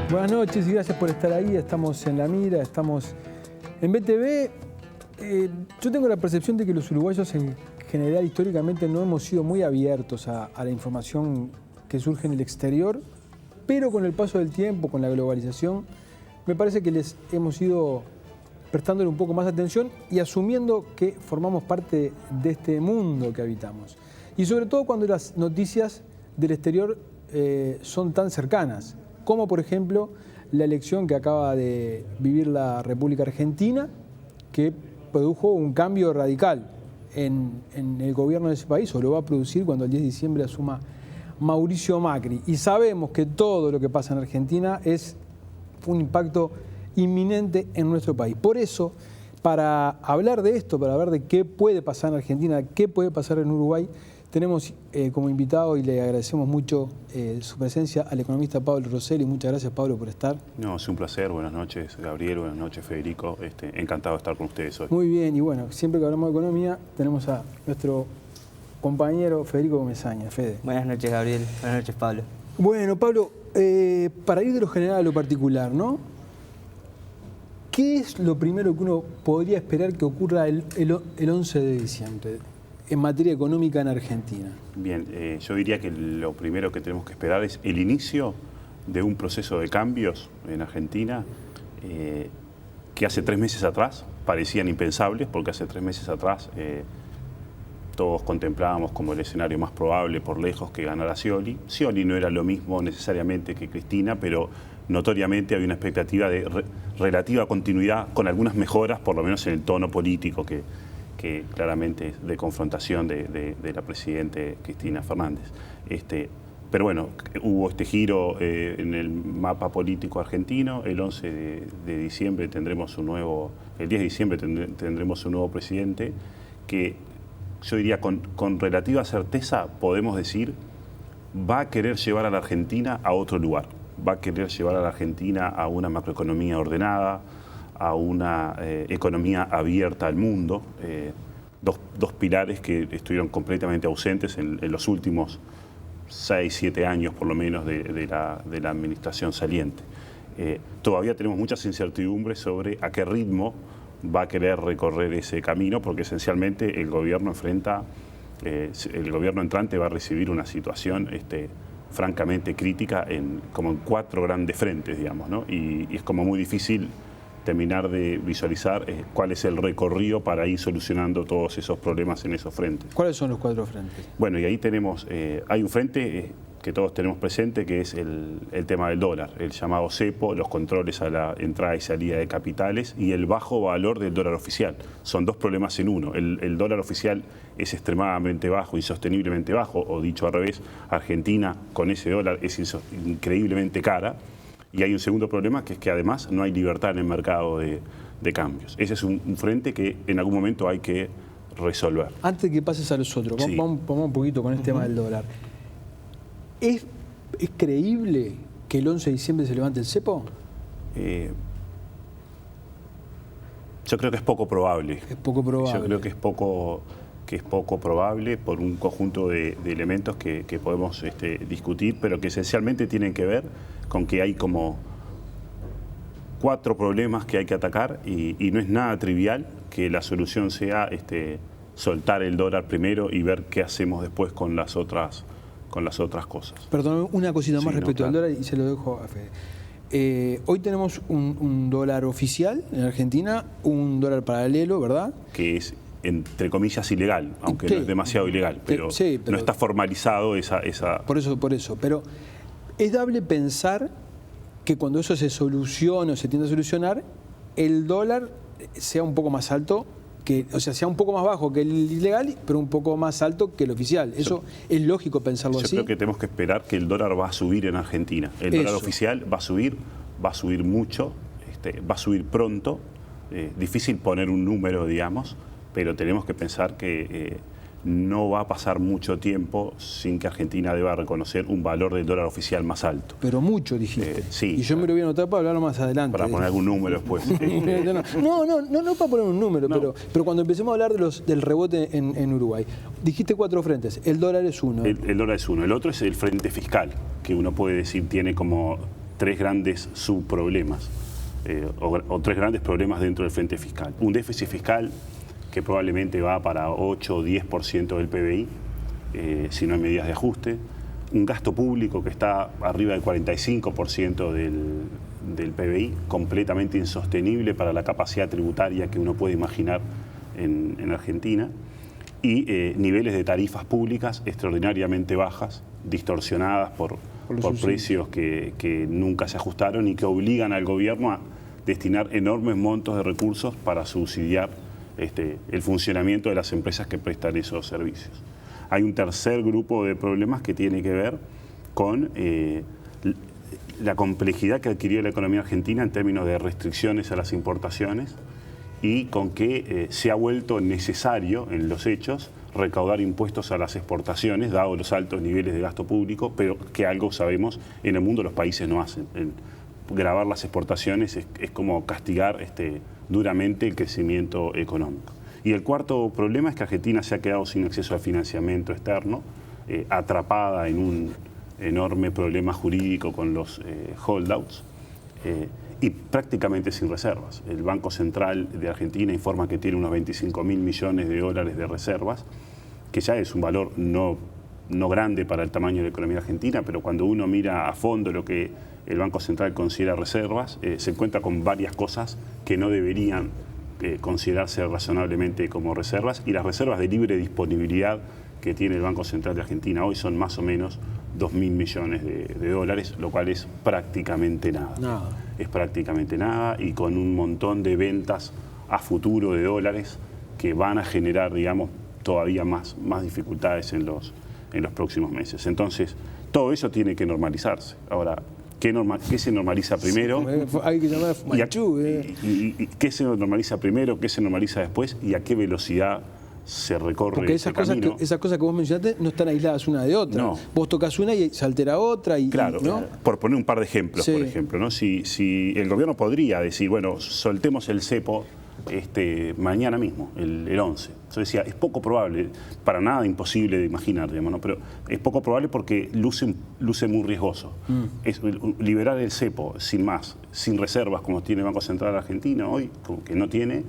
Buenas noches y gracias por estar ahí. Estamos en La Mira, estamos en BTV. Yo tengo la percepción de que los uruguayos en general históricamente no hemos sido muy abiertos a la información que surge en el exterior, pero con el paso del tiempo, con la globalización, me parece que les hemos ido prestándole un poco más de atención y asumiendo que formamos parte de este mundo que habitamos. Y sobre todo cuando las noticias del exterior son tan cercanas, como por ejemplo la elección que acaba de vivir la República Argentina, que produjo un cambio radical en el gobierno de ese país, o lo va a producir cuando el 10 de diciembre asuma Mauricio Macri. Y sabemos que todo lo que pasa en Argentina es un impacto inminente en nuestro país. Por eso, para hablar de esto, para ver de qué puede pasar en Argentina, qué puede pasar en Uruguay, tenemos como invitado, y le agradecemos mucho su presencia, al economista Pablo Rosselli. Muchas gracias, Pablo, por estar. No, es un placer. Buenas noches, Gabriel. Buenas noches, Federico. Encantado de estar con ustedes hoy. Muy bien, y bueno, siempre que hablamos de economía, tenemos a nuestro compañero Federico Comesaña. Fede. Buenas noches, Gabriel. Buenas noches, Pablo. Bueno, Pablo, para ir de lo general a lo particular, ¿no? ¿Qué es lo primero que uno podría esperar que ocurra el 11 de diciembre en materia económica en Argentina? Bien, yo diría que lo primero que tenemos que esperar es el inicio de un proceso de cambios en Argentina que hace 3 meses atrás parecían impensables, porque hace 3 meses atrás todos contemplábamos como el escenario más probable por lejos que ganara Scioli. Scioli no era lo mismo necesariamente que Cristina, pero notoriamente había una expectativa de relativa continuidad con algunas mejoras, por lo menos en el tono político que claramente es de confrontación de la presidente Cristina Fernández. Pero bueno, hubo este giro en el mapa político argentino. El 11 de diciembre tendremos un nuevo, el 10 de diciembre tendremos un nuevo presidente que yo diría con relativa certeza podemos decir va a querer llevar a la Argentina a otro lugar. Va a querer llevar a la Argentina a una macroeconomía ordenada, a una economía abierta al mundo, dos pilares que estuvieron completamente ausentes en los últimos 6, 7 años por lo menos de la administración saliente. Todavía tenemos muchas incertidumbres sobre a qué ritmo va a querer recorrer ese camino, porque esencialmente el gobierno el gobierno entrante va a recibir una situación francamente crítica como en 4 grandes frentes, digamos, ¿no? Y es como muy difícil terminar de visualizar cuál es el recorrido para ir solucionando todos esos problemas en esos frentes. ¿Cuáles son los 4 frentes? Bueno, y ahí tenemos, hay un frente que todos tenemos presente, que es el tema del dólar, el llamado cepo, los controles a la entrada y salida de capitales y el bajo valor del dólar oficial. Son 2 problemas en uno. El dólar oficial es extremadamente bajo, insosteniblemente bajo, o dicho al revés, Argentina con ese dólar es increíblemente cara. Y hay un segundo problema, que es que además no hay libertad en el mercado de cambios. Ese es un frente que en algún momento hay que resolver. Antes de que pases a los otros, sí. vamos un poquito con el tema del dólar. ¿Es creíble que el 11 de diciembre se levante el cepo? Yo creo que es poco probable. Es poco probable. Yo creo que es poco probable por un conjunto de elementos que podemos discutir, pero que esencialmente tienen que ver con que hay como 4 problemas que hay que atacar y no es nada trivial que la solución sea soltar el dólar primero y ver qué hacemos después con las otras cosas. Perdón, una cosita más respecto al claro. dólar y se lo dejo a Fede. Hoy tenemos un dólar oficial en Argentina, un dólar paralelo, ¿verdad? Que es, entre comillas, ilegal, aunque sí. No es demasiado ilegal, pero no está formalizado esa... Por eso. Pero es dable pensar que cuando eso se solucione o se tiende a solucionar, el dólar sea un poco más alto, sea un poco más bajo que el ilegal, pero un poco más alto que el oficial. Eso es lógico pensarlo así. Yo creo que tenemos que esperar que el dólar va a subir en Argentina. El dólar oficial va a subir mucho, va a subir pronto. Difícil poner un número, digamos, pero tenemos que pensar que no va a pasar mucho tiempo sin que Argentina deba reconocer un valor del dólar oficial más alto. Pero mucho, dijiste. Sí. Y yo me lo voy a anotar para hablarlo más adelante. Para poner algún número después. No para poner un número, pero cuando empecemos a hablar del rebote en Uruguay, dijiste 4 frentes. El dólar es uno. El dólar es uno. El otro es el frente fiscal, que uno puede decir tiene como 3 grandes subproblemas, o 3 grandes problemas dentro del frente fiscal. Un déficit fiscal que probablemente va para 8 o 10% del PBI, si no hay medidas de ajuste. Un gasto público que está arriba del 45% del PBI, completamente insostenible para la capacidad tributaria que uno puede imaginar en Argentina. Y niveles de tarifas públicas extraordinariamente bajas, distorsionadas por precios que nunca se ajustaron y que obligan al gobierno a destinar enormes montos de recursos para subsidiar el funcionamiento de las empresas que prestan esos servicios. Hay un tercer grupo de problemas que tiene que ver con la complejidad que adquirió la economía argentina en términos de restricciones a las importaciones y con que se ha vuelto necesario en los hechos recaudar impuestos a las exportaciones, dado los altos niveles de gasto público, pero que algo sabemos en el mundo los países no hacen. Gravar las exportaciones es como castigar duramente el crecimiento económico. Y el cuarto problema es que Argentina se ha quedado sin acceso al financiamiento externo, atrapada en un enorme problema jurídico con los holdouts y prácticamente sin reservas. El Banco Central de Argentina informa que tiene unos 25.000 millones de dólares de reservas, que ya es un valor no grande para el tamaño de la economía argentina, pero cuando uno mira a fondo lo que el Banco Central considera reservas, se encuentra con varias cosas que no deberían considerarse razonablemente como reservas, y las reservas de libre disponibilidad que tiene el Banco Central de Argentina hoy son más o menos 2.000 millones de dólares, lo cual es prácticamente nada. Es prácticamente nada, y con un montón de ventas a futuro de dólares que van a generar, digamos, todavía más dificultades en los próximos meses. Entonces, todo eso tiene que normalizarse. Ahora, ¿qué se normaliza primero? Hay que llamar a Fumanchu. ¿Y qué se normaliza primero? ¿Qué se normaliza después? ¿Y a qué velocidad se recorre? Porque esas cosas que vos mencionaste no están aisladas una de otra. No. Vos tocas una y se altera otra. Claro, ¿no? Por poner un par de ejemplos, Sí. por ejemplo, ¿no? Si el gobierno podría decir, bueno, soltemos el cepo mañana mismo, el 11. Yo decía, es poco probable, para nada imposible de imaginar, digamos, ¿no? Pero es poco probable porque luce muy riesgoso. Liberar el cepo sin más, sin reservas como tiene el Banco Central de Argentina hoy, que no tiene,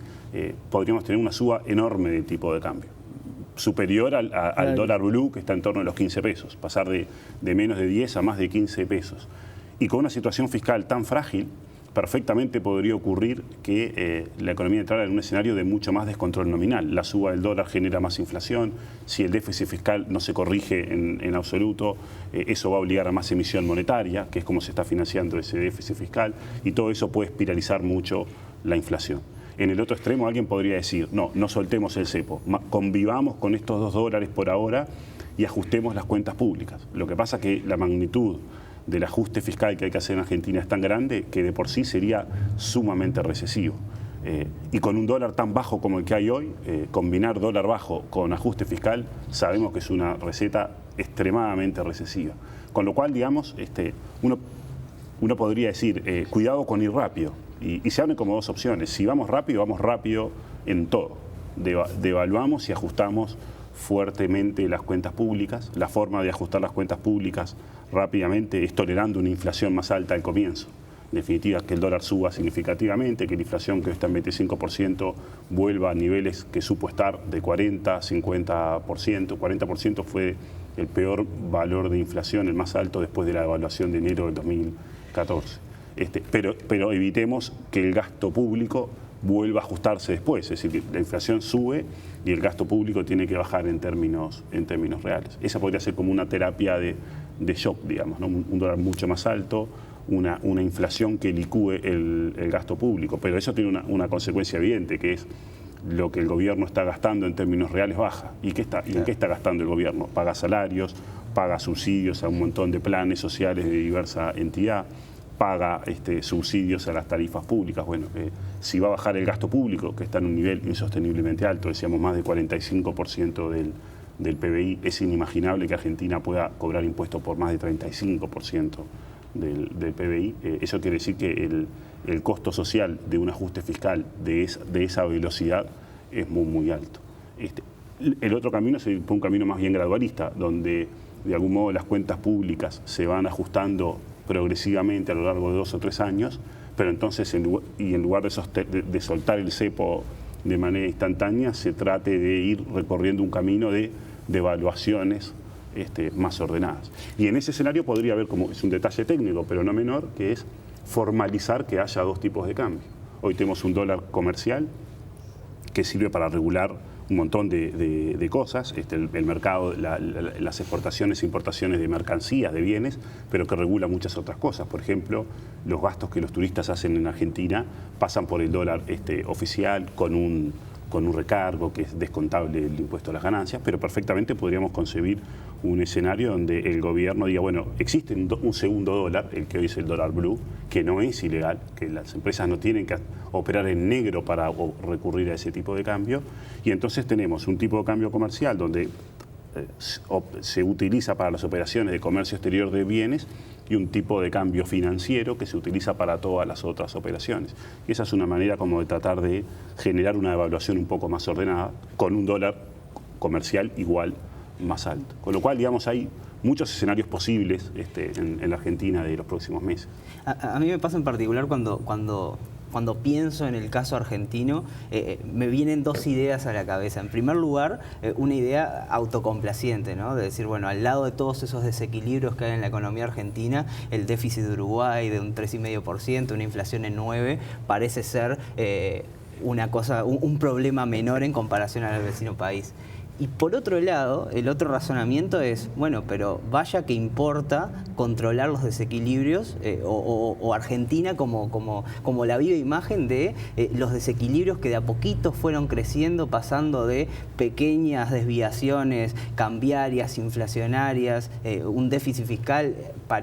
podríamos tener una suba enorme del tipo de cambio, superior al dólar blue, que está en torno a los 15 pesos, pasar de menos de 10 a más de 15 pesos. Y con una situación fiscal tan frágil, perfectamente podría ocurrir que la economía entrara en un escenario de mucho más descontrol nominal. La suba del dólar genera más inflación. Si el déficit fiscal no se corrige en absoluto, eso va a obligar a más emisión monetaria, que es como se está financiando ese déficit fiscal, y todo eso puede espiralizar mucho la inflación. En el otro extremo alguien podría decir, no soltemos el cepo, convivamos con estos $2 por ahora y ajustemos las cuentas públicas. Lo que pasa es que la magnitud del ajuste fiscal que hay que hacer en Argentina es tan grande que de por sí sería sumamente recesivo. Y con un dólar tan bajo como el que hay hoy, combinar dólar bajo con ajuste fiscal, sabemos que es una receta extremadamente recesiva. Con lo cual, digamos, uno podría decir, cuidado con ir rápido. Y se abren como dos opciones. Si vamos rápido en todo. Devaluamos y ajustamos fuertemente las cuentas públicas. La forma de ajustar las cuentas públicas rápidamente es tolerando una inflación más alta al comienzo. En definitiva, que el dólar suba significativamente, que la inflación que está en 25% vuelva a niveles que supo estar de 40, 50%. 40% fue el peor valor de inflación, el más alto después de la devaluación de enero del 2014. Pero evitemos que el gasto público vuelva a ajustarse después, es decir, que la inflación sube y el gasto público tiene que bajar en términos reales. Esa podría ser como una terapia de shock, digamos, ¿no? Un dólar mucho más alto, una inflación que licúe el gasto público, pero eso tiene una consecuencia evidente, que es lo que el gobierno está gastando en términos reales baja. ¿Y en qué está gastando el gobierno? Paga salarios, paga subsidios a un montón de planes sociales de diversa entidad, paga subsidios a las tarifas públicas. Bueno, si va a bajar el gasto público, que está en un nivel insosteniblemente alto, decíamos más de 45% del PBI. Es inimaginable que Argentina pueda cobrar impuestos por más de 35% del PBI. Eso quiere decir que el costo social de un ajuste fiscal de esa velocidad es muy alto. El otro camino es un camino más bien gradualista, donde de algún modo las cuentas públicas se van ajustando progresivamente a lo largo de 2 o 3 años, pero entonces en lugar de soltar el cepo de manera instantánea, se trate de ir recorriendo un camino de evaluaciones más ordenadas. Y en ese escenario podría haber, como es un detalle técnico, pero no menor, que es formalizar que haya 2 tipos de cambio. Hoy tenemos un dólar comercial que sirve para regular un montón de cosas, el mercado, las exportaciones e importaciones de mercancías, de bienes, pero que regula muchas otras cosas. Por ejemplo, los gastos que los turistas hacen en Argentina pasan por el dólar oficial con un recargo que es descontable del impuesto a las ganancias, pero perfectamente podríamos concebir un escenario donde el gobierno diga, bueno, existe un segundo dólar, el que hoy es el dólar blue, que no es ilegal, que las empresas no tienen que operar en negro para recurrir a ese tipo de cambio, y entonces tenemos un tipo de cambio comercial donde se utiliza para las operaciones de comercio exterior de bienes y un tipo de cambio financiero que se utiliza para todas las otras operaciones. Y esa es una manera como de tratar de generar una evaluación un poco más ordenada con un dólar comercial igual más alto. Con lo cual, digamos, hay muchos escenarios posibles en la Argentina de los próximos meses. A mí me pasa en particular cuando pienso en el caso argentino, me vienen 2 ideas a la cabeza. En primer lugar, una idea autocomplaciente, ¿no? De decir, bueno, al lado de todos esos desequilibrios que hay en la economía argentina, el déficit de Uruguay de un 3,5%, una inflación en 9%, parece ser un problema menor en comparación al vecino país. Y por otro lado, el otro razonamiento es, bueno, pero vaya que importa controlar los desequilibrios o Argentina como la viva imagen de los desequilibrios que de a poquito fueron creciendo, pasando de pequeñas desviaciones cambiarias, inflacionarias, un déficit fiscal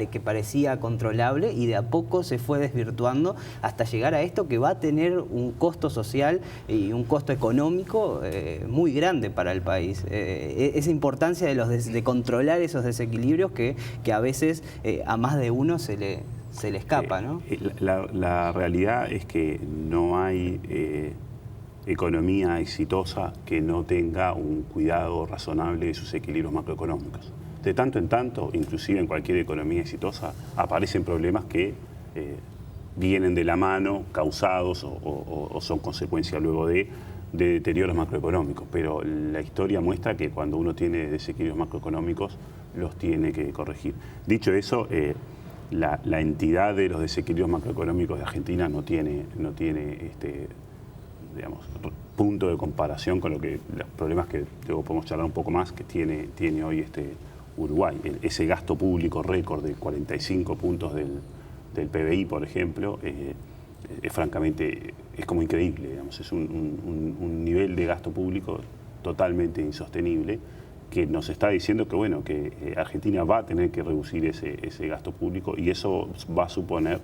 que parecía controlable y de a poco se fue desvirtuando hasta llegar a esto que va a tener un costo social y un costo económico muy grande para el país. Esa importancia de controlar esos desequilibrios que a veces a más de uno se le escapa, ¿no? La realidad es que no hay economía exitosa que no tenga un cuidado razonable de sus equilibrios macroeconómicos. De tanto en tanto, inclusive en cualquier economía exitosa, aparecen problemas que vienen de la mano, causados o son consecuencia luego de deterioros macroeconómicos, pero la historia muestra que cuando uno tiene desequilibrios macroeconómicos los tiene que corregir. Dicho eso, la entidad de los desequilibrios macroeconómicos de Argentina no tiene digamos, punto de comparación con los problemas que luego podemos charlar un poco más que tiene hoy Uruguay. Ese gasto público récord de 45 puntos del PBI, por ejemplo, francamente es como increíble, digamos, es un nivel de gasto público totalmente insostenible que nos está diciendo que, bueno, que Argentina va a tener que reducir ese gasto público y eso va a suponer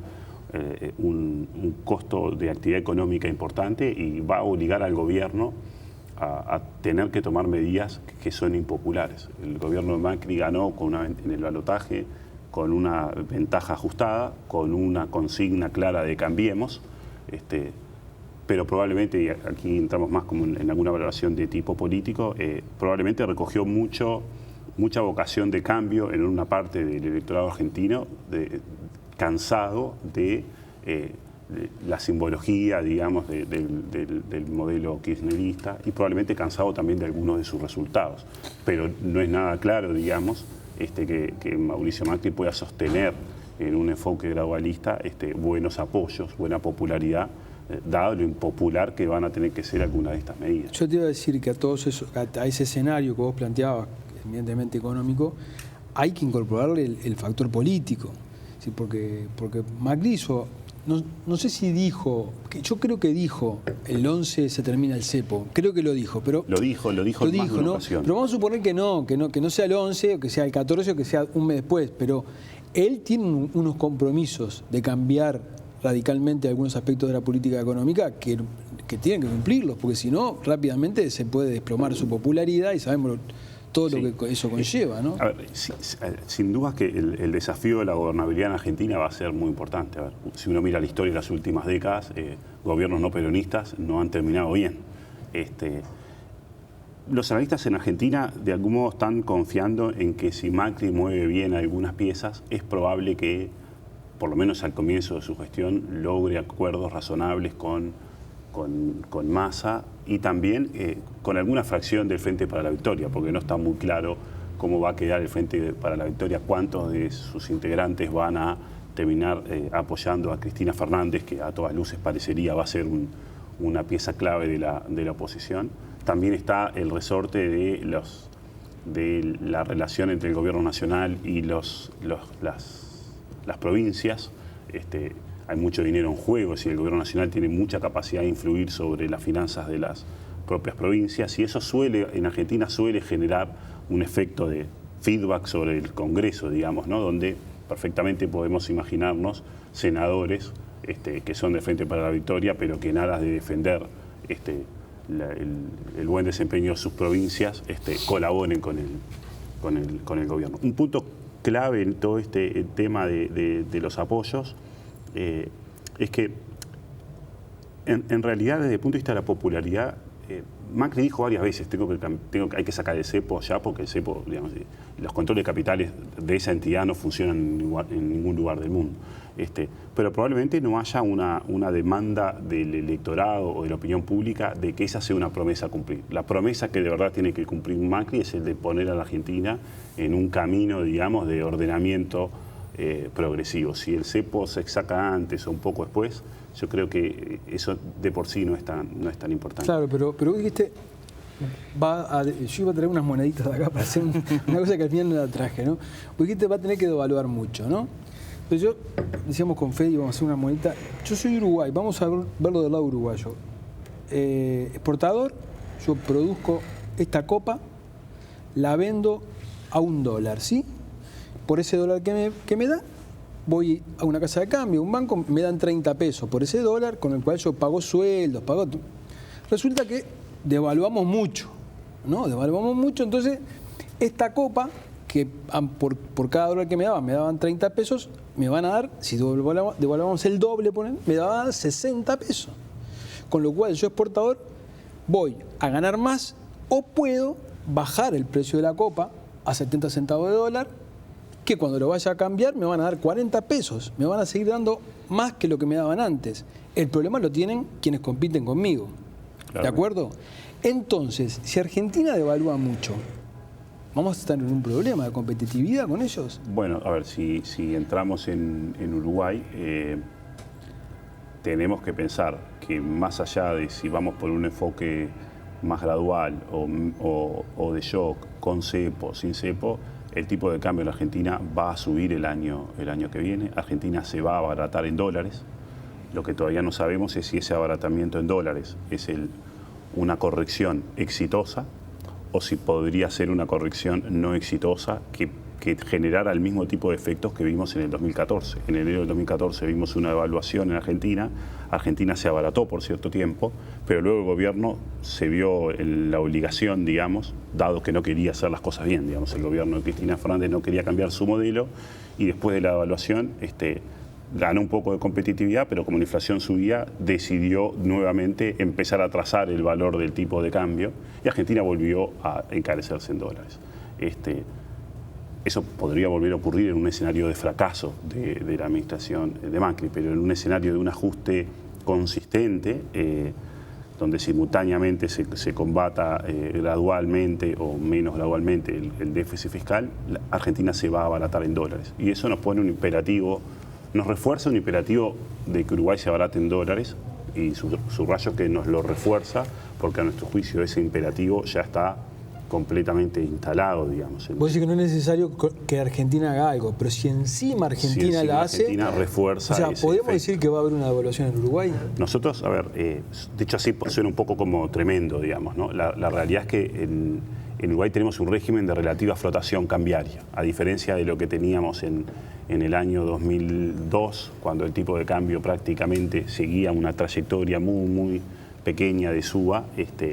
un costo de actividad económica importante y va a obligar al gobierno a tener que tomar medidas que son impopulares. El gobierno de Macri ganó en el balotaje con una ventaja ajustada, con una consigna clara de cambiemos, pero probablemente, y aquí entramos más como en alguna valoración de tipo político, probablemente recogió mucha vocación de cambio en una parte del electorado argentino, cansado de la simbología, digamos, del modelo kirchnerista y probablemente cansado también de algunos de sus resultados. Pero no es nada claro, digamos, que Mauricio Macri pueda sostener en un enfoque gradualista buenos apoyos, buena popularidad, dado lo impopular que van a tener que ser algunas de estas medidas. Yo te iba a decir que a ese escenario que vos planteabas, evidentemente económico, hay que incorporarle el factor político. ¿Sí? Porque Macri hizo, no sé si dijo, yo creo que dijo, el 11 se termina el cepo, creo que lo dijo, pero... Lo dijo en más de una ocasión. Pero vamos a suponer que no sea el 11, o que sea el 14, o que sea un mes después, pero él tiene unos compromisos de cambiar radicalmente algunos aspectos de la política económica que tienen que cumplirlos, porque si no, rápidamente se puede desplomar su popularidad y sabemos todo lo que eso conlleva, ¿no? A ver, sin duda que el desafío de la gobernabilidad en Argentina va a ser muy importante. A ver, si uno mira la historia de las últimas décadas, gobiernos no peronistas no han terminado bien. Los analistas en Argentina de algún modo están confiando en que si Macri mueve bien algunas piezas, es probable que, por lo menos al comienzo de su gestión, logre acuerdos razonables con Massa y también con alguna fracción del Frente para la Victoria, porque no está muy claro cómo va a quedar el Frente para la Victoria, cuántos de sus integrantes van a terminar apoyando a Cristina Fernández, que a todas luces parecería va a ser una pieza clave de la oposición. También está el resorte de la relación entre el gobierno nacional y las provincias. Hay mucho dinero en juego, es decir, el gobierno nacional tiene mucha capacidad de influir sobre las finanzas de las propias provincias y eso en Argentina suele generar un efecto de feedback sobre el Congreso, digamos, ¿no? Donde perfectamente podemos imaginarnos senadores que son de Frente para la Victoria, pero que en aras de defender el buen desempeño de sus provincias colaboren con el gobierno. Un punto clave en todo el tema de los apoyos es que en realidad desde el punto de vista de la popularidad Macri dijo varias veces hay que sacar el cepo ya porque el cepo, digamos, los controles de capitales de esa entidad no funcionan en ningún lugar del mundo. Pero probablemente no haya una demanda del electorado o de la opinión pública de que esa sea una promesa a cumplir. La promesa que de verdad tiene que cumplir Macri es el de poner a la Argentina en un camino, digamos, de ordenamiento progresivo. Si el cepo se saca antes o un poco después, yo creo que eso de por sí no es tan importante. Claro, pero dijiste, yo iba a traer unas moneditas de acá para hacer una cosa que al final no la traje, ¿no? Vos dijiste va a tener que devaluar mucho, ¿no? Entonces decíamos con Fede, vamos a hacer una monedita. Yo soy Uruguay, vamos a verlo del lado uruguayo. Exportador, yo produzco esta copa, la vendo a $1, ¿sí? Por ese dólar que me da, voy a una casa de cambio, un banco, me dan 30 pesos por ese dólar, con el cual yo pago sueldos, Resulta que devaluamos mucho, ¿no? Devaluamos mucho, entonces esta copa, que por cada dólar que me daban 30 pesos, me van a dar, si devaluamos el doble, me van a dar 60 pesos. Con lo cual yo exportador voy a ganar más o puedo bajar el precio de la copa a 70 centavos de dólar, que cuando lo vaya a cambiar me van a dar 40 pesos, me van a seguir dando más que lo que me daban antes. El problema lo tienen quienes compiten conmigo, claro. ¿De acuerdo? Entonces, si Argentina devalúa mucho, ¿vamos a estar en un problema de competitividad con ellos? Bueno, a ver, si entramos en Uruguay, tenemos que pensar que más allá de si vamos por un enfoque más gradual o de shock, con cepo, sin cepo, el tipo de cambio en la Argentina va a subir el año que viene. Argentina se va a abaratar en dólares. Lo que todavía no sabemos es si ese abaratamiento en dólares es una corrección exitosa o si podría ser una corrección no exitosa que generara el mismo tipo de efectos que vimos en el 2014. En enero del 2014 vimos una devaluación en Argentina. Argentina se abarató por cierto tiempo, pero luego el gobierno se vio en la obligación, digamos, dado que no quería hacer las cosas bien, digamos, el gobierno de Cristina Fernández no quería cambiar su modelo y después de la devaluación ganó un poco de competitividad, pero como la inflación subía, decidió nuevamente empezar a trazar el valor del tipo de cambio y Argentina volvió a encarecerse en dólares. Eso podría volver a ocurrir en un escenario de fracaso de la administración de Macri, pero en un escenario de un ajuste consistente, donde simultáneamente se combata gradualmente o menos gradualmente el déficit fiscal, Argentina se va a abaratar en dólares. Y eso nos pone un imperativo, nos refuerza un imperativo de que Uruguay se abarate en dólares y subrayo que nos lo refuerza porque a nuestro juicio ese imperativo ya está completamente instalado, digamos. Vos decís que no es necesario que Argentina haga algo, pero si encima Argentina la hace... Argentina refuerza. O sea, ¿podemos decir que va a haber una devaluación en Uruguay? Nosotros, a ver, dicho así, suena un poco como tremendo, digamos, ¿no? La realidad es que en Uruguay tenemos un régimen de relativa flotación cambiaria, a diferencia de lo que teníamos en el año 2002, cuando el tipo de cambio prácticamente seguía una trayectoria muy pequeña de suba,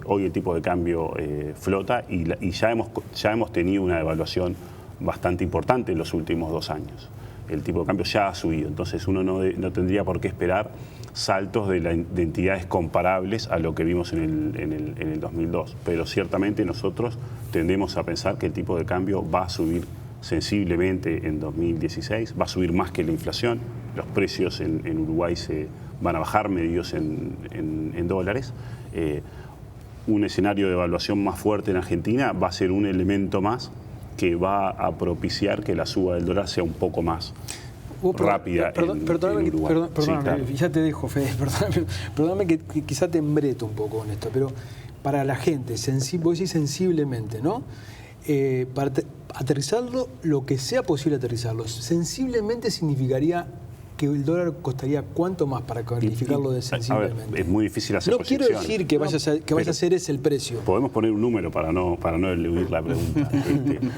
hoy el tipo de cambio flota y ya hemos tenido una devaluación bastante importante en los últimos 2 años. El tipo de cambio ya ha subido, entonces uno no tendría por qué esperar saltos de entidades comparables a lo que vimos en el 2002, pero ciertamente nosotros tendemos a pensar que el tipo de cambio va a subir sensiblemente en 2016, va a subir más que la inflación, los precios en Uruguay se van a bajar medidos en dólares. Un escenario de evaluación más fuerte en Argentina va a ser un elemento más que va a propiciar que la suba del dólar sea un poco más rápida en Uruguay. Perdóname, ya te dejo, Fede, perdóname que quizá te embreto un poco con esto, pero para la gente, vos decís sensiblemente, ¿no? Para aterrizarlo, lo que sea posible aterrizarlo, sensiblemente significaría que el dólar costaría cuánto más para calificarlo de sensiblemente. A ver, es muy difícil hacer proyecciones. No quiero decir que vaya a ser ese el precio. Podemos poner un número para no eludir la pregunta.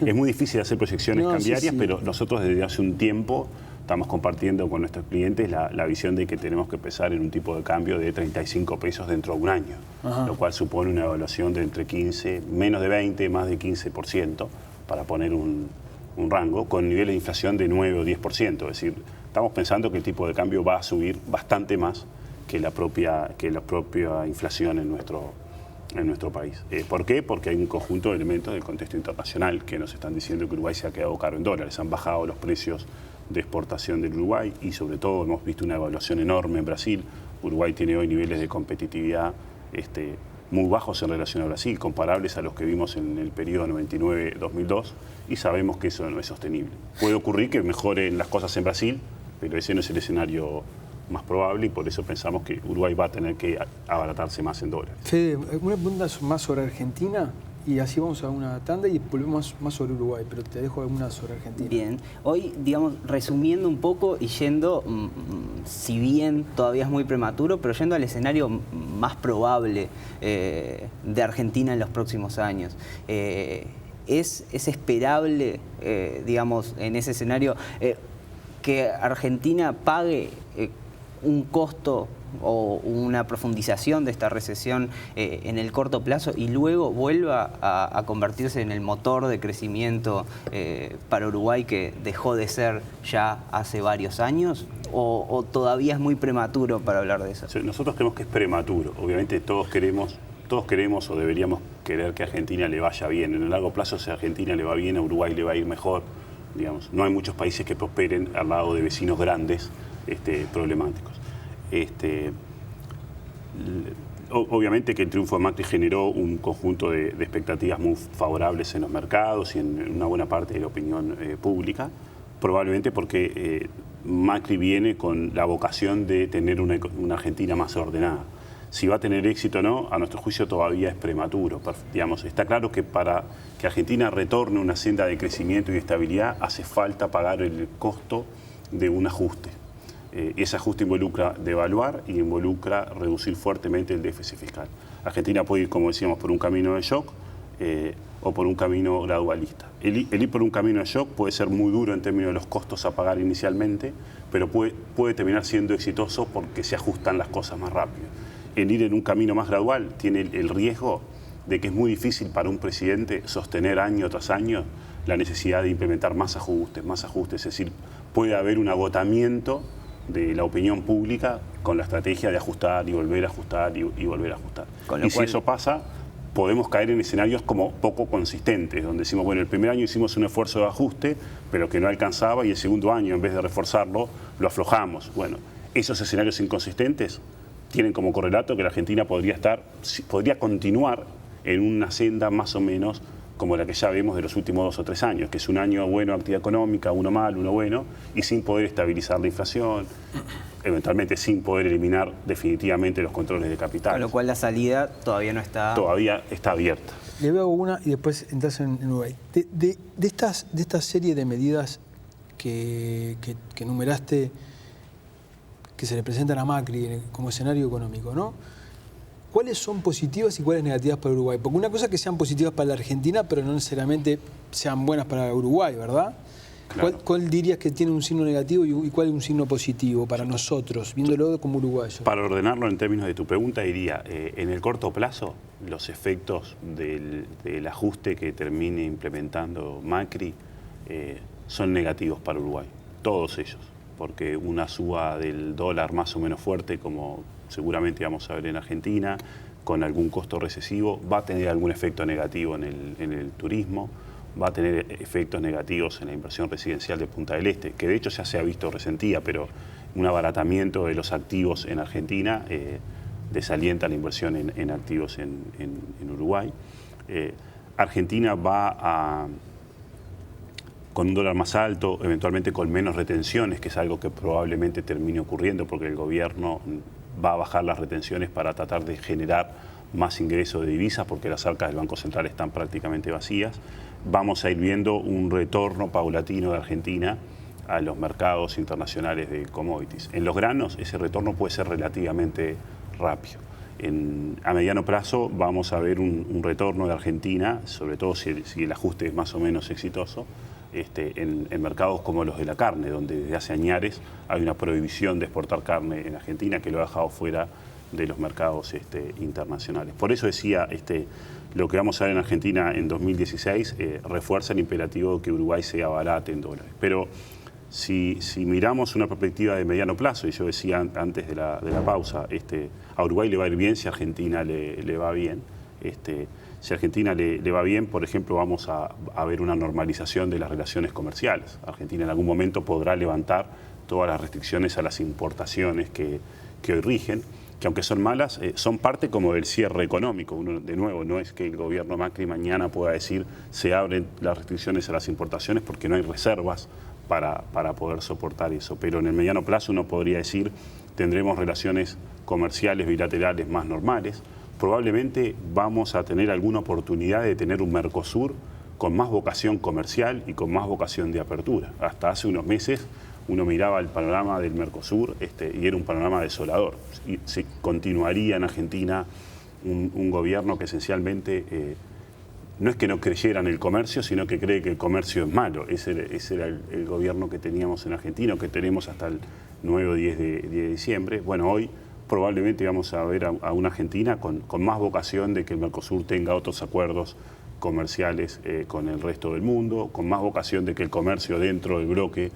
Es muy difícil hacer proyecciones cambiarias, sí. Pero nosotros desde hace un tiempo estamos compartiendo con nuestros clientes la visión de que tenemos que pensar en un tipo de cambio de 35 pesos dentro de un año, lo cual supone una evaluación de entre 15, menos de 20, más de 15%, para poner un rango, con niveles de inflación de 9 o 10%. Es decir, estamos pensando que el tipo de cambio va a subir bastante más que la propia inflación en nuestro país. ¿Por qué? Porque hay un conjunto de elementos del contexto internacional que nos están diciendo que Uruguay se ha quedado caro en dólares. Han bajado los precios de exportación del Uruguay y sobre todo hemos visto una evaluación enorme en Brasil. Uruguay tiene hoy niveles de competitividad muy bajos en relación a Brasil, comparables a los que vimos en el periodo 99-2002, y sabemos que eso no es sostenible. Puede ocurrir que mejoren las cosas en Brasil, pero ese no es el escenario más probable y por eso pensamos que Uruguay va a tener que abaratarse más en dólares. Fede, una pregunta más sobre Argentina y así vamos a una tanda y volvemos más sobre Uruguay, pero te dejo alguna sobre Argentina. Bien, hoy, digamos, resumiendo un poco y yendo, si bien todavía es muy prematuro, pero yendo al escenario más probable de Argentina en los próximos años. ¿Es esperable, digamos, en ese escenario, que Argentina pague un costo o una profundización de esta recesión en el corto plazo y luego vuelva a convertirse en el motor de crecimiento para Uruguay que dejó de ser ya hace varios años? ¿O todavía es muy prematuro para hablar de eso? Nosotros creemos que es prematuro. Obviamente todos queremos o deberíamos querer que a Argentina le vaya bien. En el largo plazo, si a Argentina le va bien, a Uruguay le va a ir mejor. Digamos, no hay muchos países que prosperen al lado de vecinos grandes problemáticos. Obviamente que el triunfo de Macri generó un conjunto de expectativas muy favorables en los mercados y en una buena parte de la opinión pública, probablemente porque Macri viene con la vocación de tener una Argentina más ordenada. Si va a tener éxito o no, a nuestro juicio todavía es prematuro. Digamos, está claro que para que Argentina retorne una senda de crecimiento y de estabilidad hace falta pagar el costo de un ajuste. Ese ajuste involucra devaluar y involucra reducir fuertemente el déficit fiscal. Argentina puede ir, como decíamos, por un camino de shock o por un camino gradualista. El ir por un camino de shock puede ser muy duro en términos de los costos a pagar inicialmente, pero puede terminar siendo exitoso porque se ajustan las cosas más rápido. El ir en un camino más gradual tiene el riesgo de que es muy difícil para un presidente sostener año tras año la necesidad de implementar más ajustes, es decir, puede haber un agotamiento de la opinión pública con la estrategia de ajustar y volver a ajustar y volver a ajustar. Si eso pasa, podemos caer en escenarios como poco consistentes, donde decimos, bueno, el primer año hicimos un esfuerzo de ajuste, pero que no alcanzaba, y el segundo año, en vez de reforzarlo, lo aflojamos. Bueno, esos escenarios inconsistentes tienen como correlato que la Argentina podría continuar en una senda más o menos como la que ya vemos de los últimos 2 o 3 años, que es un año bueno de actividad económica, uno mal, uno bueno, y sin poder estabilizar la inflación, eventualmente sin poder eliminar definitivamente los controles de capital. Con lo cual la salida todavía no está... Todavía está abierta. Le veo una y después entras en Uruguay. De esta serie de medidas que enumeraste, que se le presentan a Macri como escenario económico, ¿no? ¿Cuáles son positivas y cuáles negativas para Uruguay? Porque una cosa es que sean positivas para la Argentina, pero no necesariamente sean buenas para Uruguay, ¿verdad? Claro. ¿Cuál dirías que tiene un signo negativo y cuál es un signo positivo para nosotros, viéndolo como uruguayos? Para ordenarlo en términos de tu pregunta, diría, en el corto plazo, los efectos del ajuste que termine implementando Macri son negativos para Uruguay, todos ellos, porque una suba del dólar más o menos fuerte, como seguramente vamos a ver en Argentina, con algún costo recesivo, va a tener algún efecto negativo en el turismo, va a tener efectos negativos en la inversión residencial de Punta del Este, que de hecho ya se ha visto resentida, pero un abaratamiento de los activos en Argentina desalienta la inversión en activos en Uruguay. Argentina va con un dólar más alto, eventualmente con menos retenciones, que es algo que probablemente termine ocurriendo porque el gobierno va a bajar las retenciones para tratar de generar más ingresos de divisas porque las arcas del Banco Central están prácticamente vacías. Vamos a ir viendo un retorno paulatino de Argentina a los mercados internacionales de commodities. En los granos ese retorno puede ser relativamente rápido. A mediano plazo vamos a ver un retorno de Argentina, sobre todo si el ajuste es más o menos exitoso, en mercados como los de la carne, donde desde hace años hay una prohibición de exportar carne en Argentina que lo ha dejado fuera de los mercados internacionales. Por eso decía, lo que vamos a ver en Argentina en 2016 refuerza el imperativo de que Uruguay sea barato en dólares. Pero si miramos una perspectiva de mediano plazo, y yo decía antes de la pausa, a Uruguay le va a ir bien si a Argentina le va bien. Si a Argentina le va bien, por ejemplo, vamos a ver una normalización de las relaciones comerciales. Argentina en algún momento podrá levantar todas las restricciones a las importaciones que hoy rigen, que aunque son malas, son parte como del cierre económico. De nuevo, no es que el gobierno Macri mañana pueda decir se abren las restricciones a las importaciones porque no hay reservas para poder soportar eso. Pero en el mediano plazo uno podría decir tendremos relaciones comerciales bilaterales más normales. Probablemente vamos a tener alguna oportunidad de tener un Mercosur con más vocación comercial y con más vocación de apertura. Hasta hace unos meses uno miraba el panorama del Mercosur y era un panorama desolador. Y se continuaría en Argentina un gobierno que esencialmente no es que no creyera en el comercio, sino que cree que el comercio es malo. Ese era el gobierno que teníamos en Argentina, que tenemos hasta el 9 o 10 de diciembre. Bueno, hoy probablemente vamos a ver a una Argentina con más vocación de que el Mercosur tenga otros acuerdos comerciales con el resto del mundo, con más vocación de que el comercio dentro del bloque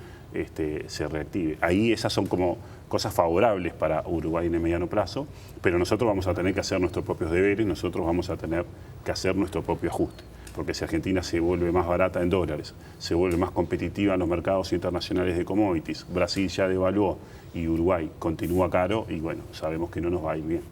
se reactive. Ahí esas son como cosas favorables para Uruguay en el mediano plazo, pero nosotros vamos a tener que hacer nuestros propios deberes, nosotros vamos a tener que hacer nuestro propio ajuste, porque si Argentina se vuelve más barata en dólares, se vuelve más competitiva en los mercados internacionales de commodities, Brasil ya devaluó y Uruguay continúa caro y bueno, sabemos que no nos va a ir bien.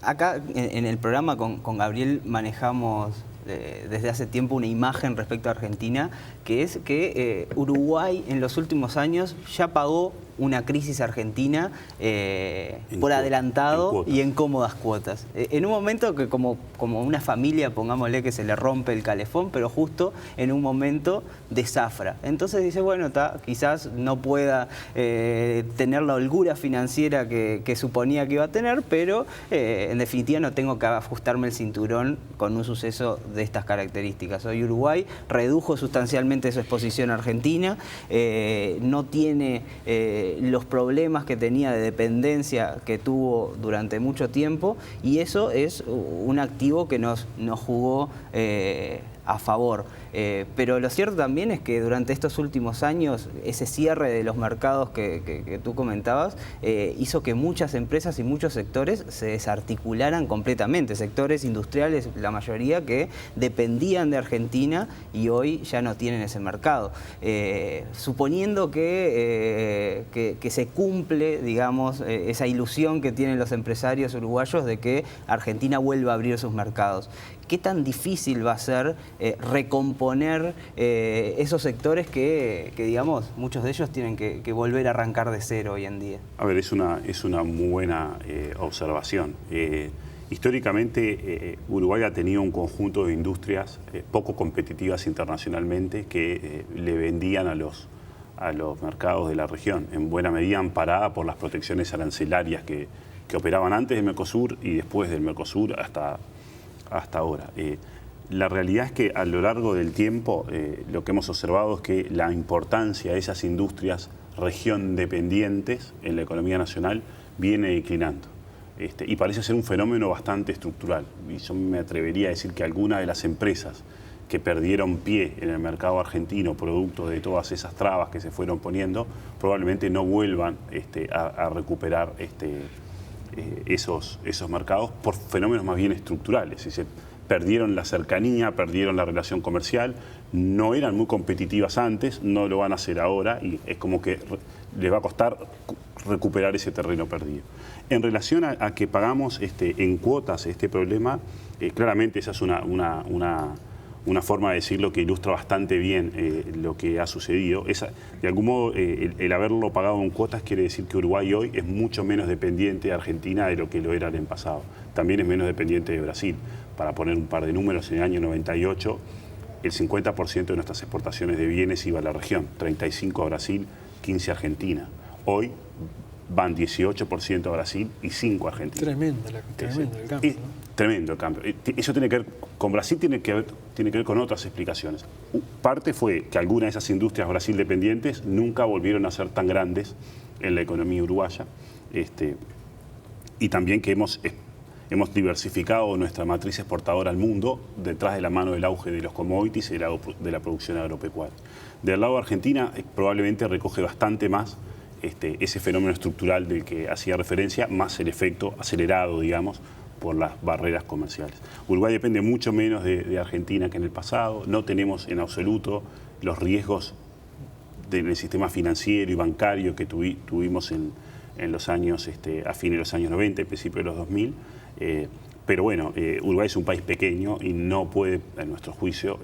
Acá en el programa con Gabriel manejamos desde hace tiempo una imagen respecto a Argentina, que es que Uruguay en los últimos años ya pagó una crisis argentina por adelantado y en cómodas cuotas. En un momento que como una familia, pongámosle que se le rompe el calefón, pero justo en un momento de zafra. Entonces dice, bueno, quizás no pueda tener la holgura financiera que suponía que iba a tener, pero en definitiva no tengo que ajustarme el cinturón con un suceso de estas características. Hoy Uruguay redujo sustancialmente su exposición a Argentina, no tiene los problemas que tenía de dependencia que tuvo durante mucho tiempo, y eso es un activo que nos jugó a favor. Pero lo cierto también es que durante estos últimos años ese cierre de los mercados que tú comentabas hizo que muchas empresas y muchos sectores se desarticularan completamente, sectores industriales, la mayoría que dependían de Argentina y hoy ya no tienen ese mercado. Suponiendo que se cumple, digamos, esa ilusión que tienen los empresarios uruguayos de que Argentina vuelva a abrir sus mercados, ¿qué tan difícil va a ser recomponer esos sectores que, digamos, muchos de ellos tienen que volver a arrancar de cero hoy en día? A ver, es una muy buena observación. Históricamente, Uruguay ha tenido un conjunto de industrias poco competitivas internacionalmente que le vendían a los mercados de la región, en buena medida amparada por las protecciones arancelarias que operaban antes del Mercosur y después del Mercosur hasta ahora. La realidad es que a lo largo del tiempo lo que hemos observado es que la importancia de esas industrias región dependientes en la economía nacional viene declinando. Y parece ser un fenómeno bastante estructural. Y yo me atrevería a decir que algunas de las empresas que perdieron pie en el mercado argentino producto de todas esas trabas que se fueron poniendo, probablemente no vuelvan a recuperar esos mercados por fenómenos más bien estructurales. Es decir, perdieron la cercanía, perdieron la relación comercial, no eran muy competitivas antes, no lo van a hacer ahora y es como que les va a costar recuperar ese terreno perdido. En relación a que pagamos en cuotas este problema, claramente esa es una forma de decirlo que ilustra bastante bien lo que ha sucedido. De algún modo, el haberlo pagado en cuotas quiere decir que Uruguay hoy es mucho menos dependiente de Argentina de lo que lo era en el pasado. También es menos dependiente de Brasil. Para poner un par de números, en el año 98, el 50% de nuestras exportaciones de bienes iba a la región, 35% a Brasil, 15% a Argentina. Hoy van 18% a Brasil y 5% a Argentina. Tremendo el cambio, ¿no? Tremendo el cambio. Eso tiene que ver con Brasil, tiene que ver con otras explicaciones. Parte fue que algunas de esas industrias Brasil dependientes nunca volvieron a ser tan grandes en la economía uruguaya. Y también que hemos diversificado nuestra matriz exportadora al mundo detrás de la mano del auge de los commodities y de la producción agropecuaria. Del lado de Argentina probablemente recoge bastante más ese fenómeno estructural del que hacía referencia, más el efecto acelerado, digamos, por las barreras comerciales. Uruguay depende mucho menos de Argentina que en el pasado, no tenemos en absoluto los riesgos del sistema financiero y bancario que tuvimos en los años, a fines de los años 90 y principios de los 2000, pero bueno, Uruguay es un país pequeño y no puede, en nuestro juicio,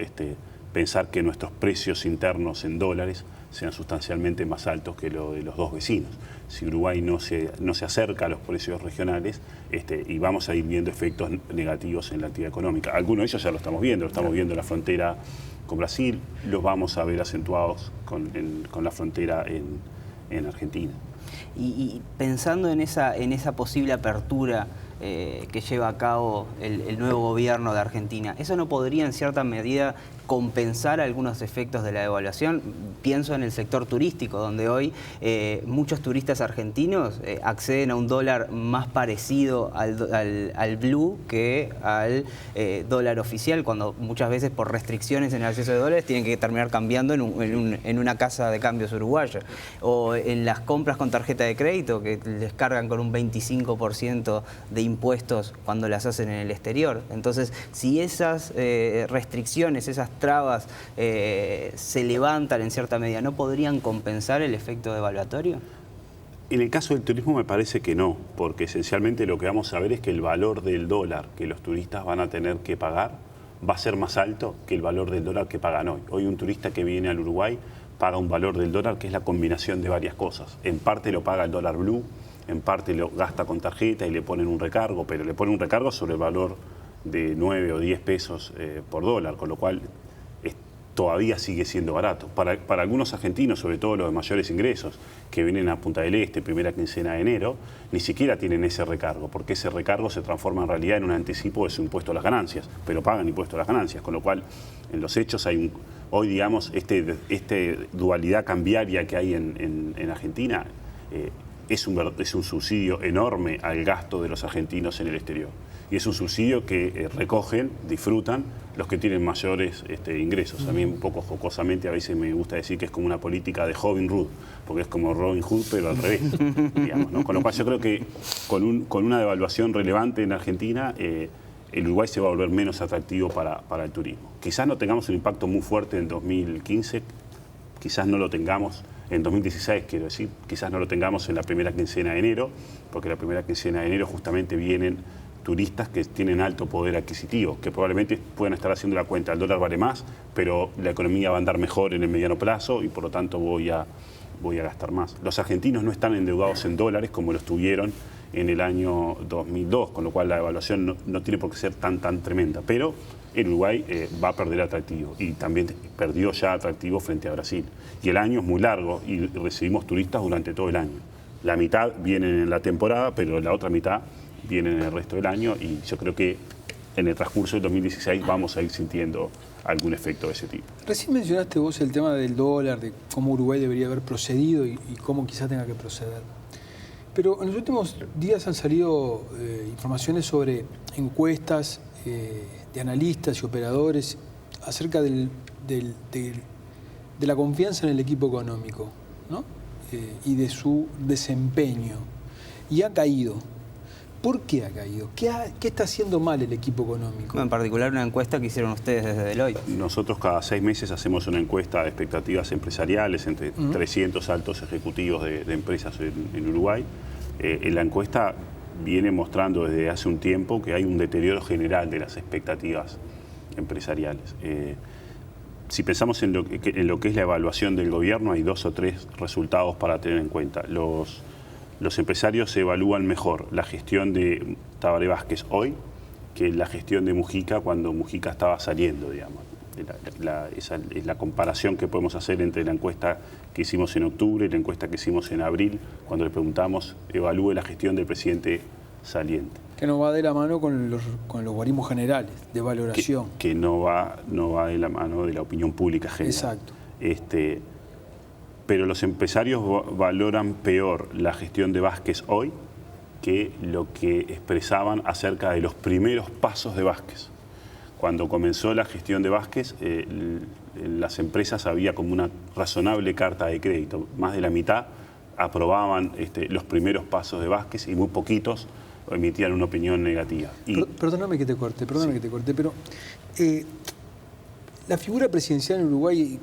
pensar que nuestros precios internos en dólares sean sustancialmente más altos que lo de los dos vecinos. Si Uruguay no se acerca a los precios regionales, y vamos a ir viendo efectos negativos en la actividad económica. Algunos de ellos ya lo estamos viendo en la frontera con Brasil, los vamos a ver acentuados con la frontera en Argentina. Y pensando en esa posible apertura que lleva a cabo el nuevo gobierno de Argentina, ¿eso no podría en cierta medida compensar algunos efectos de la devaluación? Pienso en el sector turístico, donde hoy muchos turistas argentinos acceden a un dólar más parecido al blue que al dólar oficial, cuando muchas veces por restricciones en el acceso de dólares tienen que terminar cambiando en una casa de cambios uruguaya. O en las compras con tarjeta de crédito, que les cargan con un 25% de impuestos cuando las hacen en el exterior. Entonces, si esas restricciones, esas trabas se levantan en cierta medida, ¿no podrían compensar el efecto devaluatorio? En el caso del turismo me parece que no, porque esencialmente lo que vamos a ver es que el valor del dólar que los turistas van a tener que pagar va a ser más alto que el valor del dólar que pagan hoy. Hoy un turista que viene al Uruguay paga un valor del dólar que es la combinación de varias cosas. En parte lo paga el dólar blue, en parte lo gasta con tarjeta y le ponen un recargo, pero le ponen un recargo sobre el valor de 9 o 10 pesos por dólar, con lo cual todavía sigue siendo barato. Para algunos argentinos, sobre todo los de mayores ingresos, que vienen a Punta del Este, primera quincena de enero, ni siquiera tienen ese recargo, porque ese recargo se transforma en realidad en un anticipo de su impuesto a las ganancias, pero pagan impuesto a las ganancias, con lo cual en los hechos hay hoy, digamos, dualidad cambiaria que hay en Argentina es un subsidio enorme al gasto de los argentinos en el exterior. Y es un subsidio que recogen, disfrutan los que tienen mayores ingresos. A mí un poco jocosamente a veces me gusta decir que es como una política de Robin Hood, porque es como Robin Hood pero al revés, digamos, ¿no? Con lo cual yo creo que con una devaluación relevante en Argentina, el Uruguay se va a volver menos atractivo para el turismo. Quizás no tengamos un impacto muy fuerte en 2015, quizás no lo tengamos en 2016, quiero decir, quizás no lo tengamos en la primera quincena de enero, porque la primera quincena de enero justamente vienen turistas que tienen alto poder adquisitivo, que probablemente puedan estar haciendo la cuenta, el dólar vale más, pero la economía va a andar mejor en el mediano plazo y por lo tanto voy a gastar más. Los argentinos no están endeudados en dólares como lo estuvieron en el año 2002, con lo cual la devaluación no tiene por qué ser tan tremenda, pero el Uruguay va a perder atractivo y también perdió ya atractivo frente a Brasil. Y el año es muy largo y recibimos turistas durante todo el año. La mitad vienen en la temporada, pero la otra mitad vienen en el resto del año y yo creo que en el transcurso del 2016 vamos a ir sintiendo algún efecto de ese tipo. Recién mencionaste vos el tema del dólar, de cómo Uruguay debería haber procedido y cómo quizás tenga que proceder. Pero en los últimos días han salido informaciones sobre encuestas de analistas y operadores acerca de la confianza en el equipo económico, ¿no? Y de su desempeño. Y ha caído. ¿Por qué ha caído? ¿Qué está haciendo mal el equipo económico? En particular una encuesta que hicieron ustedes desde Deloitte. Nosotros cada 6 meses hacemos una encuesta de expectativas empresariales entre 300 altos ejecutivos de empresas en Uruguay. La encuesta viene mostrando desde hace un tiempo que hay un deterioro general de las expectativas empresariales. Si pensamos en lo que es la evaluación del gobierno, hay 2 o 3 resultados para tener en cuenta. Los empresarios evalúan mejor la gestión de Tabaré Vázquez hoy que la gestión de Mujica cuando Mujica estaba saliendo, digamos. Esa es la comparación que podemos hacer entre la encuesta que hicimos en octubre y la encuesta que hicimos en abril, cuando le preguntamos, evalúe la gestión del presidente saliente. Que no va de la mano con los guarismos generales de valoración. Que no va de la mano de la opinión pública general. Exacto. Pero los empresarios valoran peor la gestión de Vázquez hoy que lo que expresaban acerca de los primeros pasos de Vázquez. Cuando comenzó la gestión de Vázquez, en las empresas había como una razonable carta de crédito. Más de la mitad aprobaban los primeros pasos de Vázquez y muy poquitos emitían una opinión negativa. Perdóname que te corte, pero la figura presidencial en Uruguay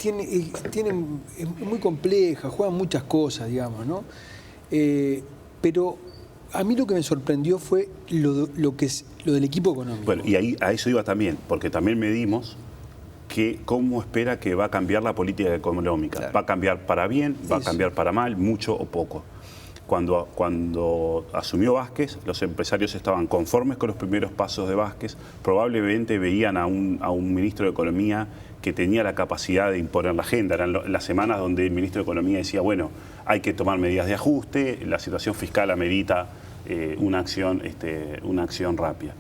es muy compleja, juega muchas cosas, digamos, ¿no? Pero a mí lo que me sorprendió fue lo del equipo económico. Bueno, y ahí a eso iba también, porque también medimos cómo espera que va a cambiar la política económica. Claro. ¿Va a cambiar para bien? ¿Va a cambiar para mal? ¿Mucho o poco? Cuando asumió Vázquez, los empresarios estaban conformes con los primeros pasos de Vázquez, probablemente veían a un ministro de Economía que tenía la capacidad de imponer la agenda. Eran las semanas donde el ministro de Economía decía, bueno, hay que tomar medidas de ajuste, la situación fiscal amerita una acción rápida.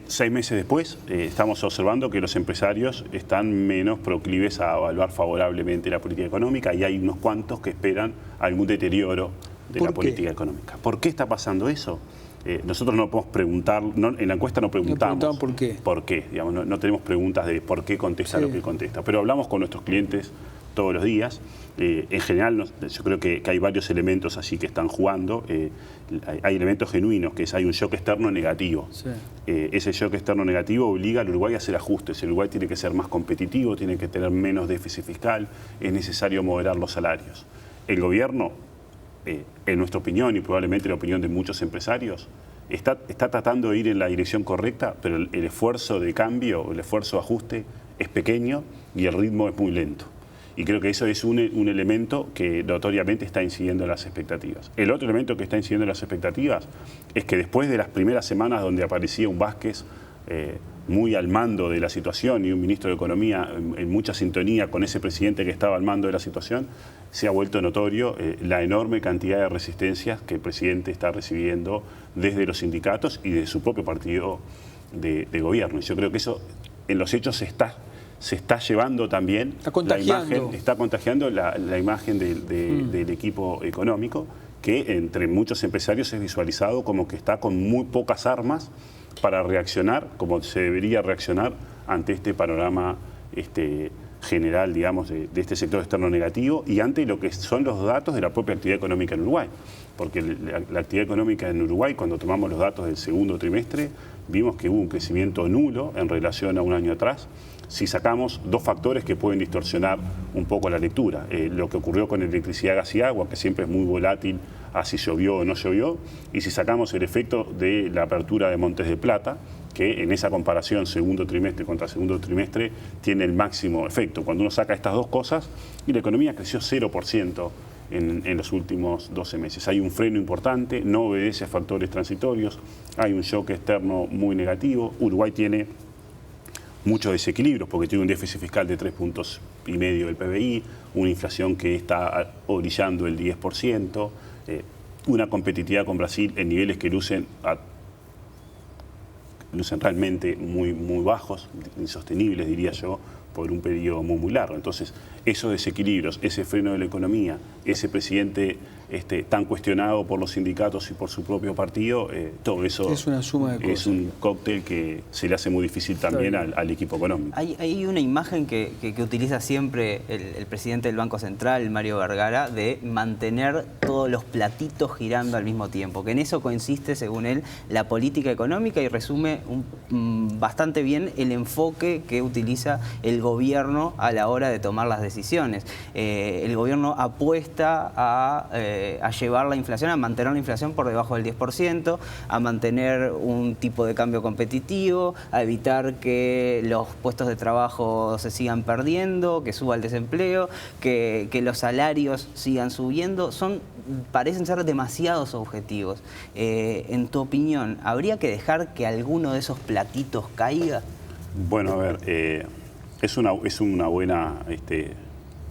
6 meses después, estamos observando que los empresarios están menos proclives a evaluar favorablemente la política económica y hay unos cuantos que esperan algún deterioro de la política económica. ¿Por qué está pasando eso? Nosotros no podemos preguntar, en la encuesta no preguntamos por qué. ¿Por qué? Digamos, no tenemos preguntas de por qué contesta lo que contesta, pero hablamos con nuestros clientes todos los días. En general, yo creo que hay varios elementos así que están jugando. Hay elementos genuinos, que hay un shock externo negativo. Sí. Ese shock externo negativo obliga al Uruguay a hacer ajustes. El Uruguay tiene que ser más competitivo, tiene que tener menos déficit fiscal, es necesario moderar los salarios. El gobierno, en nuestra opinión y probablemente la opinión de muchos empresarios, está tratando de ir en la dirección correcta, pero el esfuerzo de cambio, el esfuerzo de ajuste es pequeño y el ritmo es muy lento. Y creo que eso es un elemento que notoriamente está incidiendo en las expectativas. El otro elemento que está incidiendo en las expectativas es que después de las primeras semanas donde aparecía un Vázquez muy al mando de la situación y un ministro de Economía en mucha sintonía con ese presidente que estaba al mando de la situación, se ha vuelto notorio la enorme cantidad de resistencias que el presidente está recibiendo desde los sindicatos y de su propio partido de gobierno. Y yo creo que eso en los hechos se está llevando también, está contagiando la imagen del equipo económico, que entre muchos empresarios es visualizado como que está con muy pocas armas para reaccionar como se debería reaccionar ante este panorama general, digamos, de este sector externo negativo y ante lo que son los datos de la propia actividad económica en Uruguay. Porque la actividad económica en Uruguay, cuando tomamos los datos del segundo trimestre, vimos que hubo un crecimiento nulo en relación a un año atrás. Si sacamos 2 factores que pueden distorsionar un poco la lectura, lo que ocurrió con electricidad, gas y agua, que siempre es muy volátil a si llovió o no llovió, y si sacamos el efecto de la apertura de Montes de Plata, que en esa comparación segundo trimestre contra segundo trimestre tiene el máximo efecto. Cuando uno saca estas 2 cosas, y la economía creció 0% en los últimos 12 meses. Hay un freno importante, no obedece a factores transitorios, hay un shock externo muy negativo. Uruguay tiene muchos desequilibrios porque tiene un déficit fiscal de 3,5 puntos del PBI, una inflación que está orillando el 10%, una competitividad con Brasil en niveles que lucen lucen realmente muy bajos, insostenibles, diría yo, por un periodo muy largo. Entonces, esos desequilibrios, ese freno de la economía, ese presidente tan cuestionado por los sindicatos y por su propio partido, todo eso es una suma de cosas. Es un cóctel que se le hace muy difícil también al equipo económico. Hay una imagen que utiliza siempre el presidente del Banco Central, Mario Vergara, de mantener todos los platitos girando al mismo tiempo, que en eso consiste, según él, la política económica, y resume bastante bien el enfoque que utiliza el gobierno a la hora de tomar las decisiones. El gobierno apuesta a llevar la inflación, a mantener la inflación por debajo del 10%, a mantener un tipo de cambio competitivo, a evitar que los puestos de trabajo se sigan perdiendo, que suba el desempleo, que los salarios sigan subiendo. Parecen ser demasiados objetivos. En tu opinión, ¿habría que dejar que alguno de esos platitos caiga? Bueno, a ver, es una buena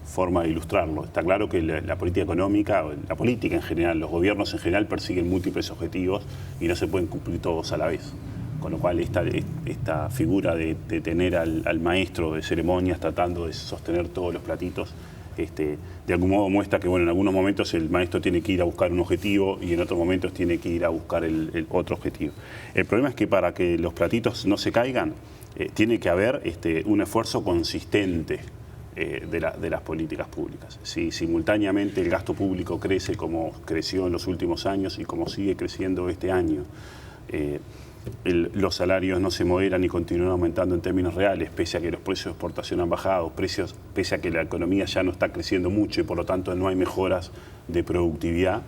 forma de ilustrarlo. Está claro que la política económica, la política en general, los gobiernos en general persiguen múltiples objetivos y no se pueden cumplir todos a la vez. Con lo cual esta figura de tener al maestro de ceremonias tratando de sostener todos los platitos, de algún modo muestra que, bueno, en algunos momentos el maestro tiene que ir a buscar un objetivo y en otros momentos tiene que ir a buscar el otro objetivo. El problema es que para que los platitos no se caigan, tiene que haber un esfuerzo consistente de las políticas públicas. Si simultáneamente el gasto público crece como creció en los últimos años y como sigue creciendo este año, los salarios no se moderan y continúan aumentando en términos reales, pese a que los precios de exportación han bajado, pese a que la economía ya no está creciendo mucho y por lo tanto no hay mejoras de productividad,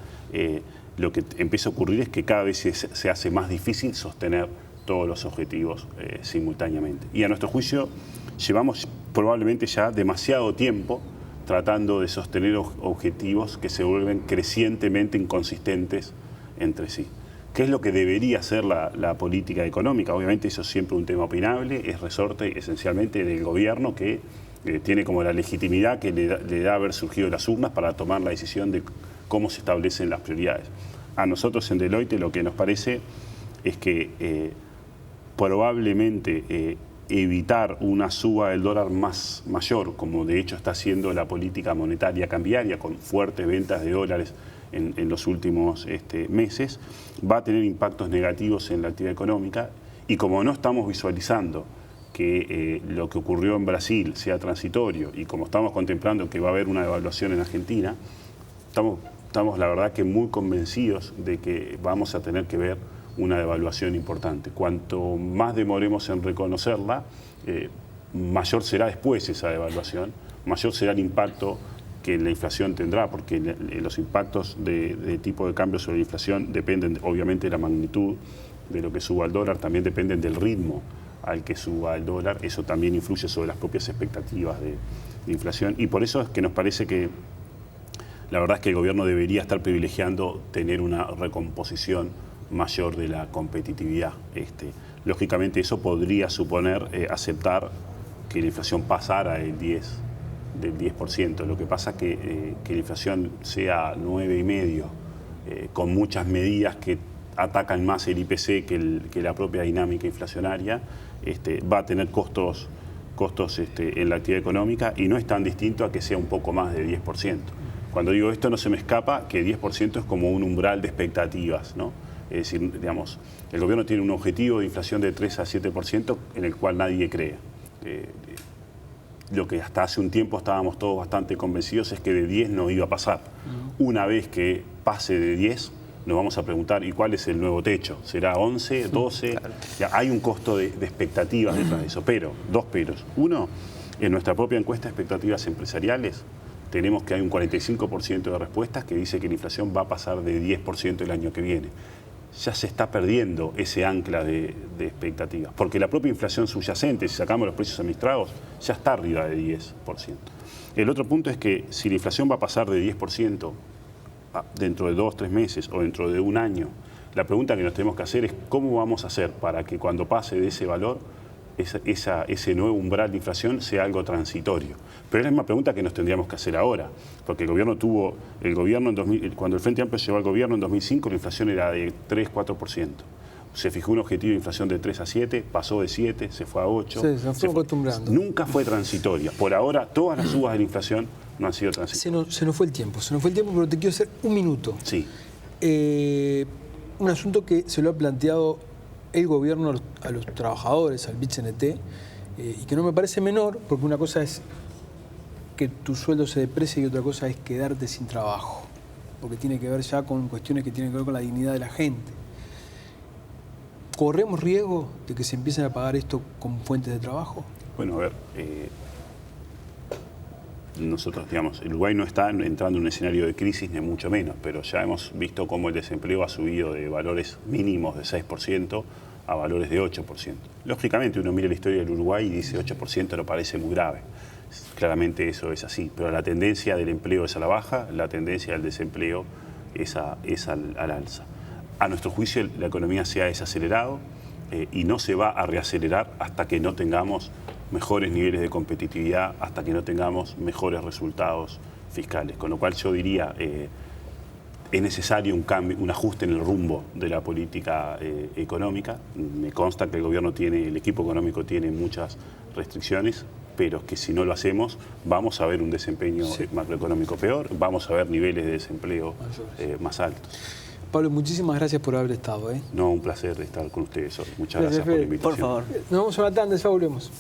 lo que empieza a ocurrir es que cada vez se hace más difícil sostener todos los objetivos simultáneamente. Y a nuestro juicio llevamos probablemente ya demasiado tiempo tratando de sostener objetivos que se vuelven crecientemente inconsistentes entre sí. ¿Qué es lo que debería hacer la política económica? Obviamente eso es siempre un tema opinable, es resorte esencialmente del gobierno que tiene como la legitimidad que le da haber surgido de las urnas para tomar la decisión de cómo se establecen las prioridades. A nosotros en Deloitte lo que nos parece es que probablemente evitar una suba del dólar mayor, como de hecho está haciendo la política monetaria cambiaria, con fuertes ventas de dólares en los últimos meses, va a tener impactos negativos en la actividad económica. Y como no estamos visualizando que lo que ocurrió en Brasil sea transitorio y como estamos contemplando que va a haber una devaluación en Argentina, estamos la verdad que muy convencidos de que vamos a tener que ver una devaluación importante. Cuanto más demoremos en reconocerla, mayor será después esa devaluación, mayor será el impacto que la inflación tendrá, porque los impactos de tipo de cambio sobre la inflación dependen obviamente de la magnitud de lo que suba el dólar, también dependen del ritmo al que suba el dólar, eso también influye sobre las propias expectativas de inflación, y por eso es que nos parece que la verdad es que el gobierno debería estar privilegiando tener una recomposición mayor de la competitividad. Lógicamente eso podría suponer aceptar que la inflación pasara del 10%. Lo que pasa es que la inflación sea 9,5%, con muchas medidas que atacan más el IPC que la propia dinámica inflacionaria, va a tener costos en la actividad económica y no es tan distinto a que sea un poco más de 10%. Cuando digo esto no se me escapa que 10% es como un umbral de expectativas, ¿no? Es decir, digamos, el gobierno tiene un objetivo de inflación de 3 a 7% en el cual nadie cree. Lo que hasta hace un tiempo estábamos todos bastante convencidos es que de 10 no iba a pasar. Una vez que pase de 10, nos vamos a preguntar, ¿y cuál es el nuevo techo? ¿Será 11, 12? Claro. Ya, hay un costo de expectativas detrás de eso, pero, dos peros. Uno, en nuestra propia encuesta de expectativas empresariales, tenemos que hay un 45% de respuestas que dice que la inflación va a pasar de 10% el año que viene. Ya se está perdiendo ese ancla de expectativas, porque la propia inflación subyacente, si sacamos los precios administrados, ya está arriba de 10%. El otro punto es que si la inflación va a pasar de 10% dentro de 2 o 3 meses o dentro de un año, la pregunta que nos tenemos que hacer es cómo vamos a hacer para que cuando pase de ese valor, ese nuevo umbral de inflación sea algo transitorio. Pero es la misma pregunta que nos tendríamos que hacer ahora, porque cuando el Frente Amplio llegó al gobierno en 2005, la inflación era de 3-4%. Se fijó un objetivo de inflación de 3 a 7, pasó de 7, se fue a 8. Sí, se fue acostumbrando. Nunca fue transitoria. Por ahora, todas las subas de la inflación no han sido transitorias. Se nos fue el tiempo, pero te quiero hacer un minuto. Sí. Un asunto que se lo ha planteado el gobierno a los trabajadores, al BIT-CNT, y que no me parece menor, porque una cosa es que tu sueldo se deprecie y otra cosa es quedarte sin trabajo, porque tiene que ver ya con cuestiones que tienen que ver con la dignidad de la gente. ¿Corremos riesgo de que se empiecen a pagar esto con fuentes de trabajo? Bueno, a ver, nosotros, digamos, Uruguay no está entrando en un escenario de crisis, ni mucho menos, pero ya hemos visto cómo el desempleo ha subido de valores mínimos de 6% a valores de 8%. Lógicamente, uno mira la historia del Uruguay y dice 8% no parece muy grave. Claramente eso es así, pero la tendencia del empleo es a la baja, la tendencia del desempleo es al alza. A nuestro juicio, la economía se ha desacelerado y no se va a reacelerar hasta que no tengamos mejores niveles de competitividad, hasta que no tengamos mejores resultados fiscales. Con lo cual yo diría, es necesario un cambio, un ajuste en el rumbo de la política económica. Me consta que el equipo económico tiene muchas restricciones, pero que si no lo hacemos vamos a ver un desempeño macroeconómico peor, vamos a ver niveles de desempleo más altos. Pablo, muchísimas gracias por haber estado. No, un placer estar con ustedes hoy. Muchas gracias por la invitación. Por favor. Nos vamos a una tanda, ya volvemos.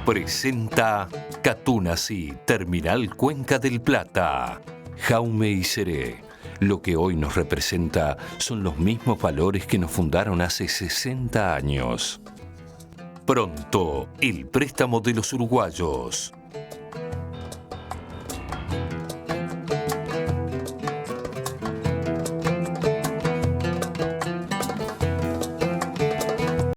Presenta Catunasi, Terminal Cuenca del Plata. Jaume y Seré. Lo que hoy nos representa son los mismos valores que nos fundaron hace 60 años. Pronto, el préstamo de los uruguayos.